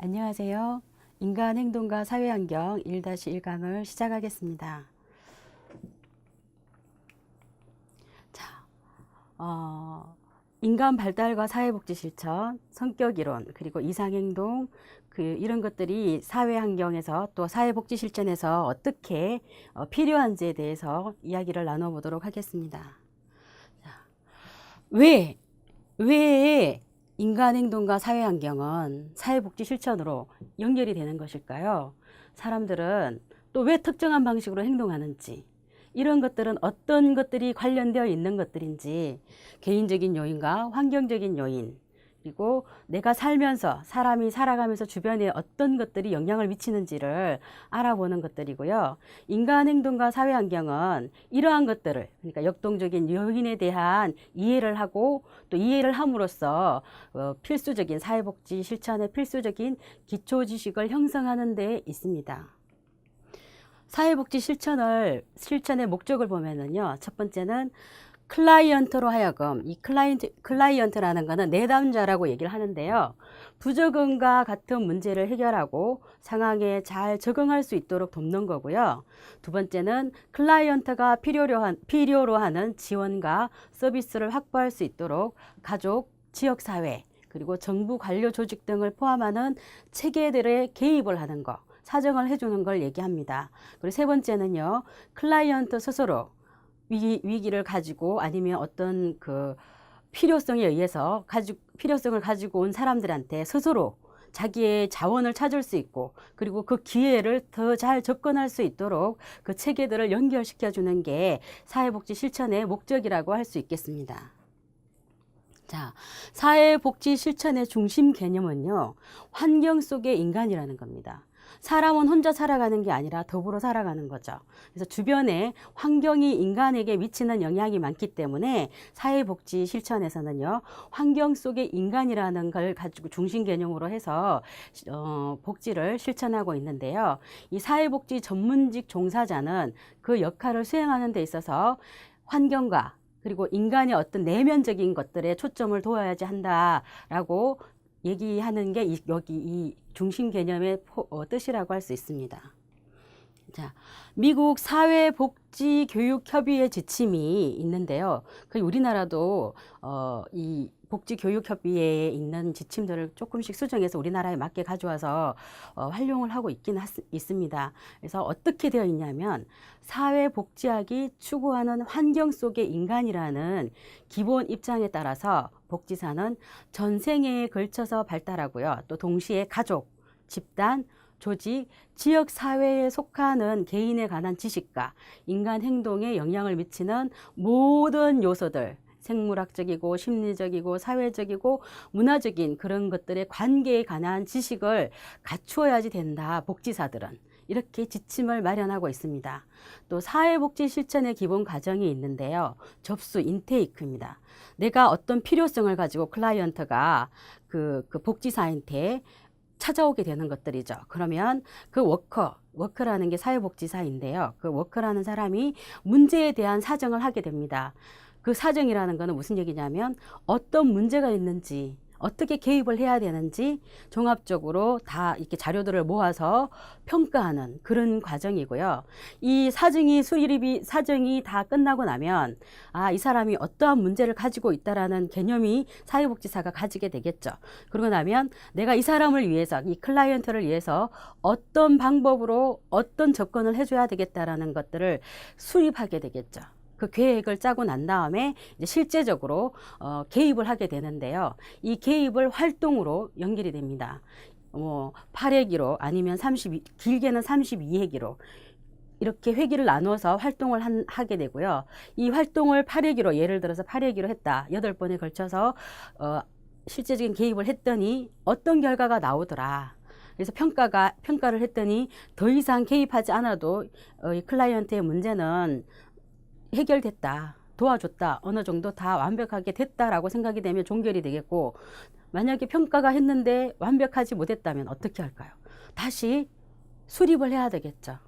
안녕하세요. 인간 행동과 사회환경 1-1강을 시작하겠습니다. 자, 인간 발달과 사회복지 실천, 성격 이론, 그리고 이상행동, 이런 것들이 사회환경에서 또 사회복지 실천에서 어떻게 필요한지에 대해서 이야기를 나눠보도록 하겠습니다. 자, 왜 인간 행동과 사회 환경은 사회복지 실천으로 연결이 되는 것일까요? 사람들은 또 왜 특정한 방식으로 행동하는지, 이런 것들은 어떤 것들이 관련되어 있는 것들인지, 개인적인 요인과 환경적인 요인, 그리고 내가 살면서 사람이 살아가면서 주변에 어떤 것들이 영향을 미치는지를 알아보는 것들이고요. 인간 행동과 사회 환경은 이러한 것들을, 그러니까 역동적인 요인에 대한 이해를 하고 또 이해를 함으로써 필수적인 사회복지 실천의 필수적인 기초 지식을 형성하는 데 있습니다. 사회복지 실천의 목적을 보면은요, 첫 번째는 클라이언트로 하여금, 이 클라이언트라는 거는 내담자라고 얘기를 하는데요. 부적응과 같은 문제를 해결하고 상황에 잘 적응할 수 있도록 돕는 거고요. 두 번째는 클라이언트가 필요로 하는 지원과 서비스를 확보할 수 있도록 가족, 지역사회, 그리고 정부 관료 조직 등을 포함하는 체계들의 개입을 하는 거, 사정을 해주는 걸 얘기합니다. 그리고 세 번째는요, 클라이언트 스스로 위기를 가지고 아니면 어떤 필요성에 의해서 필요성을 가지고 온 사람들한테 스스로 자기의 자원을 찾을 수 있고, 그리고 그 기회를 더 잘 접근할 수 있도록 그 체계들을 연결시켜 주는 게 사회복지 실천의 목적이라고 할 수 있겠습니다. 자, 사회복지 실천의 중심 개념은요, 환경 속의 인간이라는 겁니다. 사람은 혼자 살아가는 게 아니라 더불어 살아가는 거죠. 그래서 주변에 환경이 인간에게 미치는 영향이 많기 때문에 사회복지 실천에서는요, 환경 속의 인간이라는 걸 가지고 중심 개념으로 해서 복지를 실천하고 있는데요. 이 사회복지 전문직 종사자는 그 역할을 수행하는 데 있어서 환경과 그리고 인간의 어떤 내면적인 것들에 초점을 둬야지 한다라고 얘기하는 게 여기 이 중심 개념의 뜻이라고 할 수 있습니다. 자, 미국 사회복지교육협의회 지침이 있는데요. 우리나라도 이 복지교육협의회에 있는 지침들을 조금씩 수정해서 우리나라에 맞게 가져와서 활용을 하고 있습니다. 그래서 어떻게 되어 있냐면, 사회복지학이 추구하는 환경 속의 인간이라는 기본 입장에 따라서 복지사는 전 생애에 걸쳐서 발달하고요. 또 동시에 가족, 집단, 조직, 지역사회에 속하는 개인에 관한 지식과 인간 행동에 영향을 미치는 모든 요소들, 생물학적이고 심리적이고 사회적이고 문화적인 그런 것들의 관계에 관한 지식을 갖추어야지 된다, 복지사들은. 이렇게 지침을 마련하고 있습니다. 또 사회복지 실천의 기본 과정이 있는데요. 접수, 인테이크입니다. 내가 어떤 필요성을 가지고 클라이언트가 그 복지사한테 찾아오게 되는 것들이죠. 그러면 그 워커라는 게 사회복지사인데요. 그 워커라는 사람이 문제에 대한 사정을 하게 됩니다. 그 사정이라는 거는 무슨 얘기냐면, 어떤 문제가 있는지, 어떻게 개입을 해야 되는지 종합적으로 다 이렇게 자료들을 모아서 평가하는 그런 과정이고요. 이 사정이 다 끝나고 나면, 이 사람이 어떠한 문제를 가지고 있다라는 개념이 사회복지사가 가지게 되겠죠. 그러고 나면 내가 이 사람을 위해서, 이 클라이언트를 위해서 어떤 방법으로 어떤 접근을 해줘야 되겠다라는 것들을 수립하게 되겠죠. 그 계획을 짜고 난 다음에 이제 실제적으로 개입을 하게 되는데요. 이 개입을 활동으로 연결이 됩니다. 8회기로 아니면 길게는 32회기로 이렇게 회기를 나눠서 활동을 하게 되고요. 이 활동을 8회기로, 예를 들어서 8회기로 했다. 8번에 걸쳐서 실제적인 개입을 했더니 어떤 결과가 나오더라. 그래서 평가를 했더니 더 이상 개입하지 않아도 이 클라이언트의 문제는 해결됐다, 도와줬다, 어느 정도 다 완벽하게 됐다라고 생각이 되면 종결이 되겠고, 만약에 평가가 했는데 완벽하지 못했다면 어떻게 할까요? 다시 수립을 해야 되겠죠.